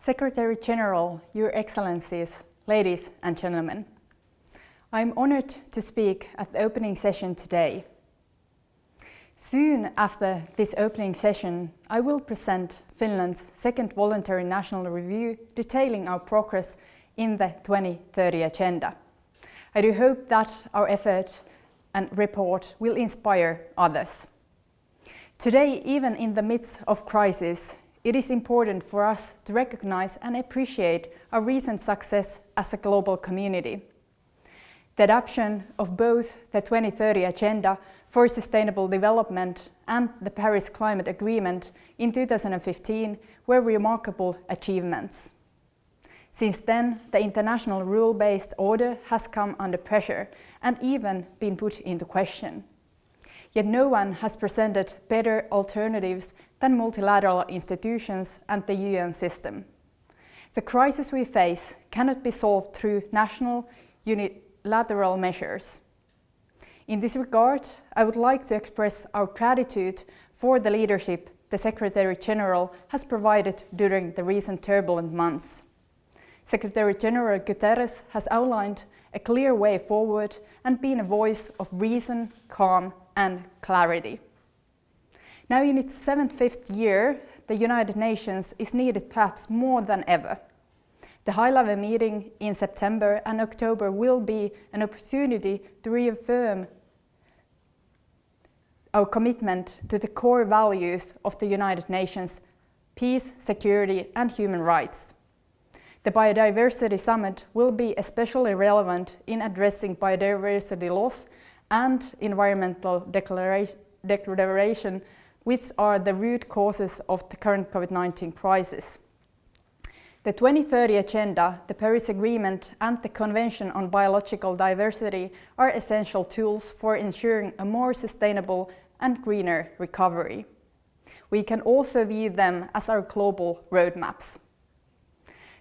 Secretary General, Your Excellencies, ladies and gentlemen, I am honored to speak at the opening session today. Soon after this opening session, I will present Finland's second voluntary national review detailing our progress in the 2030 agenda. I do hope that our effort and report will inspire others. Today, even in the midst of crisis, it is important for us to recognize and appreciate our recent success as a global community. The adoption of both the 2030 Agenda for Sustainable Development and the Paris Climate Agreement in 2015 were remarkable achievements. Since then, the international rule-based order has come under pressure and even been put into question. Yet no one has presented better alternatives than multilateral institutions and the UN system. The crisis we face cannot be solved through national unilateral measures. In this regard, I would like to express our gratitude for the leadership the Secretary General has provided during the recent turbulent months. Secretary General Guterres has outlined a clear way forward and been a voice of reason, calm and clarity. Now in its 75th year, the United Nations is needed perhaps more than ever. The HighLevel meeting in September and October will be an opportunity to reaffirm our commitment to the core values of the United Nations: peace, security and human rights. The Biodiversity Summit will be especially relevant in addressing biodiversity loss and environmental degradation, which are the root causes of the current COVID-19 crisis. The 2030 Agenda, the Paris Agreement and the Convention on Biological Diversity are essential tools for ensuring a more sustainable and greener recovery. We can also view them as our global roadmaps.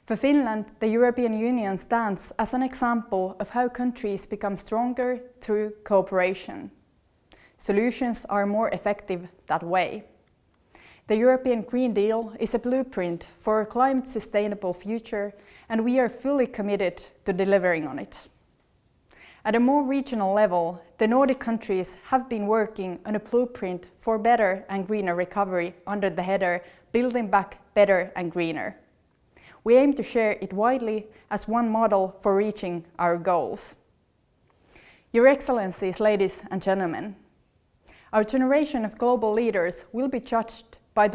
For Finland, the European Union stands as an example of how countries become stronger through cooperation. Solutions are more effective that way. The European Green Deal is a blueprint for a climate-sustainable future, and we are fully committed to delivering on it. At a more regional level, the Nordic countries have been working on a blueprint for better and greener recovery under the header Building Back Better and Greener. We aim to share it widely as one model for reaching our goals. Your Excellencies, ladies and gentlemen, our generation of global leaders will be judged by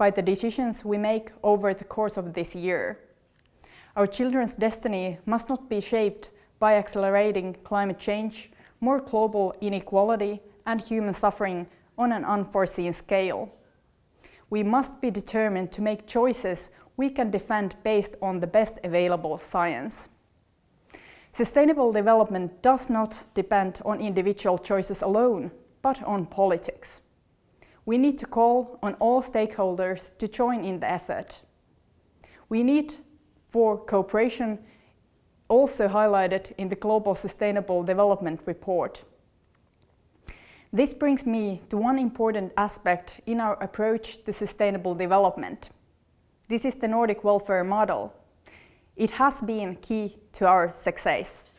the decisions we make over the course of this year. Our children's destiny must not be shaped by accelerating climate change, more global inequality and human suffering on an unforeseen scale. We must be determined to make choices we can defend based on the best available science. Sustainable development does not depend on individual choices alone, but on politics. We need to call on all stakeholders to join in the effort. We need for cooperation also highlighted in the Global Sustainable Development Report. This brings me to one important aspect in our approach to sustainable development. This is the Nordic welfare model. It has been key to our success.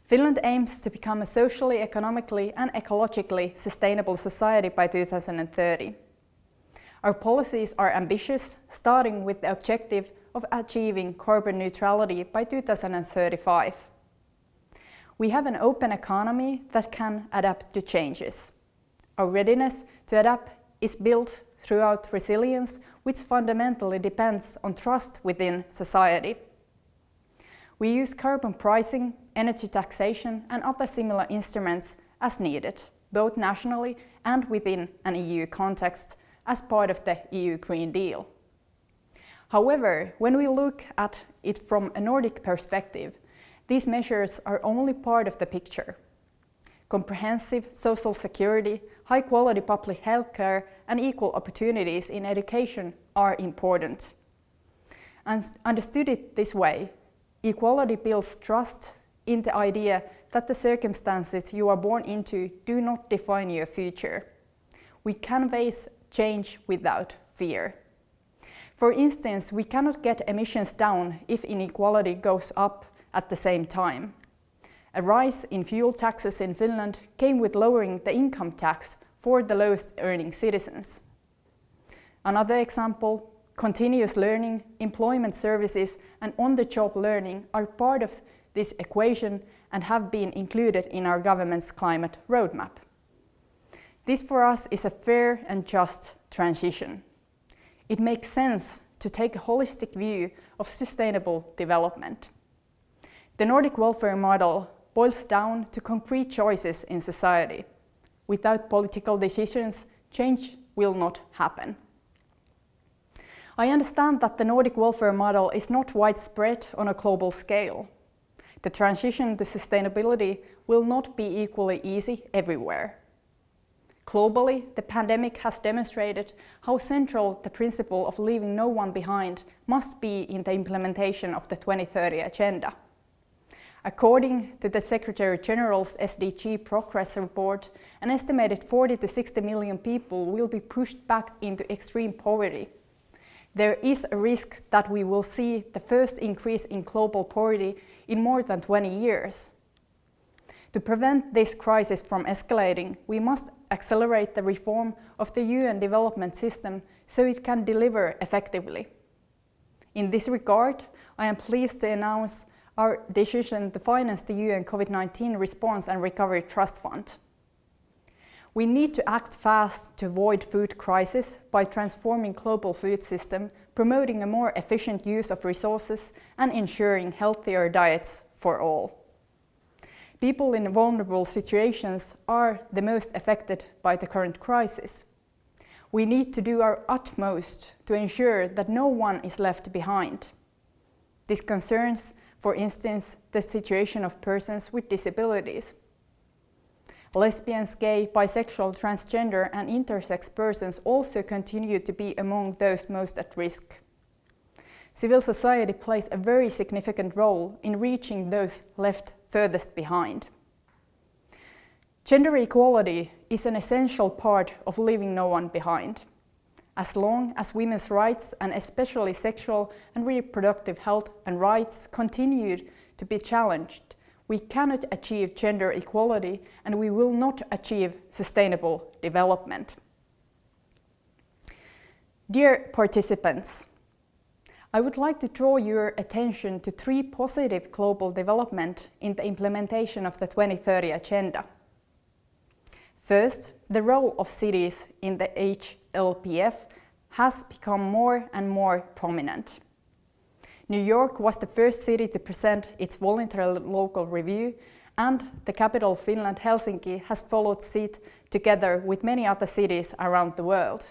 Finland aims to become a socially, economically and ecologically sustainable society by 2030. Our policies are ambitious, starting with the objective of achieving carbon neutrality by 2035. We have an open economy that can adapt to changes. Our readiness to adapt is built throughout resilience, which fundamentally depends on trust within society. We use carbon pricing, energy taxation and other similar instruments as needed, both nationally and within an EU context as part of the EU Green Deal. However, when we look at it from a Nordic perspective, these measures are only part of the picture. Comprehensive social security, high-quality public healthcare and equal opportunities in education are important. And understood it this way, equality builds trust in the idea that the circumstances you are born into do not define your future. We can face change without fear. For instance, we cannot get emissions down if inequality goes up at the same time. A rise in fuel taxes in Finland came with lowering the income tax for the lowest earning citizens. Another example, continuous learning, employment services and on-the-job learning are part of this equation and have been included in our government's climate roadmap. This for us is a fair and just transition. It makes sense to take a holistic view of sustainable development. The Nordic welfare model boils down to concrete choices in society. Without political decisions, change will not happen. I understand that the Nordic welfare model is not widespread on a global scale. The transition to sustainability will not be equally easy everywhere. Globally, the pandemic has demonstrated how central the principle of leaving no one behind must be in the implementation of the 2030 Agenda. According to the Secretary General's SDG Progress Report, an estimated 40 to 60 million people will be pushed back into extreme poverty. There is a risk that we will see the first increase in global poverty in more than 20 years. To prevent this crisis from escalating, we must accelerate the reform of the UN development system so it can deliver effectively. In this regard, I am pleased to announce our decision to finance the UN COVID-19 Response and Recovery Trust Fund. We need to act fast to avoid food crisis by transforming global food system, promoting a more efficient use of resources and ensuring healthier diets for all. People in vulnerable situations are the most affected by the current crisis. We need to do our utmost to ensure that no one is left behind. This concerns, for instance, the situation of persons with disabilities. Lesbians, gay, bisexual, transgender and intersex persons also continue to be among those most at risk. Civil society plays a very significant role in reaching those left furthest behind. Gender equality is an essential part of leaving no one behind. As long as women's rights and especially sexual and reproductive health and rights continue to be challenged, we cannot achieve gender equality and we will not achieve sustainable development. Dear participants, I would like to draw your attention to 3 positive global developments in the implementation of the 2030 Agenda. First, the role of cities in the HLPF has become more and more prominent. New York was the first city to present its voluntary local review, and the capital Finland, Helsinki, has followed suit together with many other cities around the world.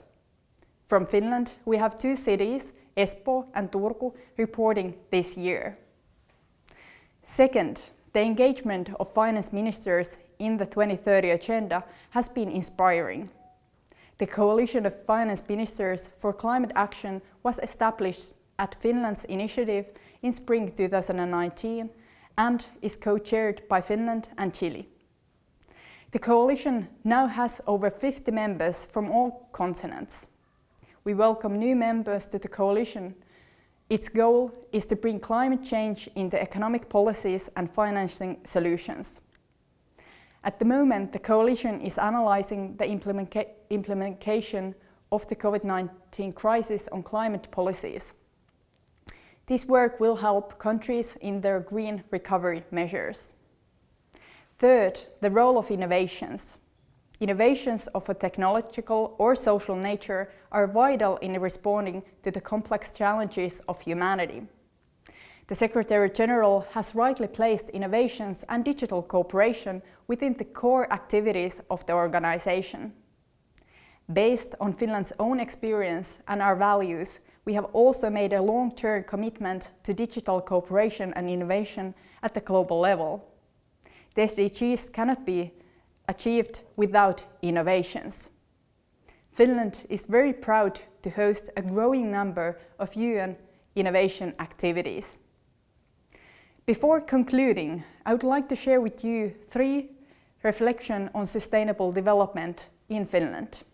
From Finland, we have 2 cities, Espoo and Turku, reporting this year. Second, the engagement of finance ministers in the 2030 Agenda has been inspiring. The Coalition of Finance Ministers for Climate Action was established at Finland's initiative in spring 2019 and is co-chaired by Finland and Chile. The coalition now has over 50 members from all continents. We welcome new members to the coalition. Its goal is to bring climate change into economic policies and financing solutions. At the moment, the coalition is analyzing the implementation of the COVID-19 crisis on climate policies. This work will help countries in their green recovery measures. Third, the role of innovations. Innovations of a technological or social nature are vital in responding to the complex challenges of humanity. The Secretary General has rightly placed innovations and digital cooperation within the core activities of the organization. Based on Finland's own experience and our values, we have also made a long-term commitment to digital cooperation and innovation at the global level. The SDGs cannot be achieved without innovations. Finland is very proud to host a growing number of UN innovation activities. Before concluding, I would like to share with you 3 reflections on sustainable development in Finland.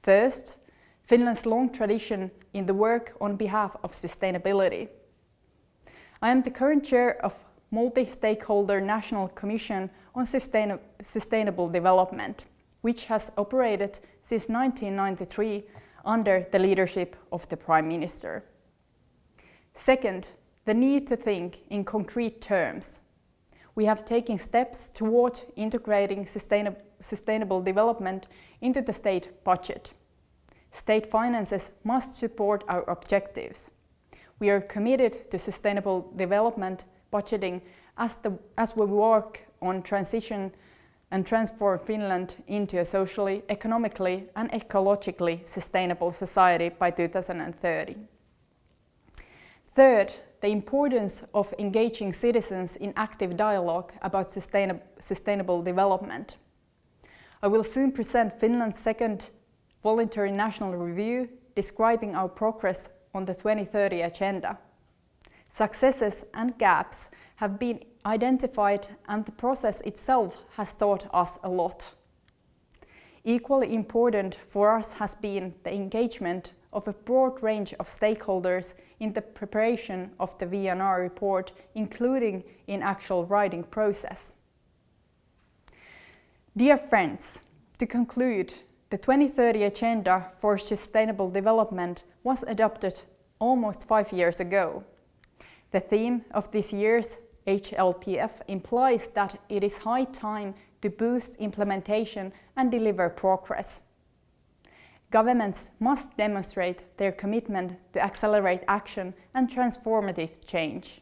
First, Finland's long tradition in the work on behalf of sustainability. I am the current chair of Multi-Stakeholder National Commission on Sustainable Development, which has operated since 1993 under the leadership of the Prime Minister. Second, the need to think in concrete terms. We have taken steps toward integrating sustainable development into the state budget. State finances must support our objectives. We are committed to sustainable development budgeting as we work on transition and transform Finland into a socially, economically and ecologically sustainable society by 2030. Third, the importance of engaging citizens in active dialogue about sustainable development. I will soon present Finland's second voluntary national review describing our progress on the 2030 agenda. Successes and gaps have been identified and the process itself has taught us a lot. Equally important for us has been the engagement of a broad range of stakeholders in the preparation of the VNR report, including in actual writing process. Dear friends, to conclude, the 2030 Agenda for Sustainable Development was adopted almost 5 years ago. The theme of this year's HLPF implies that it is high time to boost implementation and deliver progress. Governments must demonstrate their commitment to accelerate action and transformative change.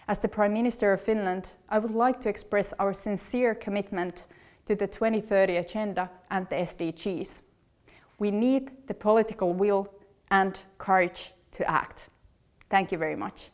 As the Prime Minister of Finland, I would like to express our sincere commitment to the 2030 Agenda and the SDGs. We need the political will and courage to act. Thank you very much.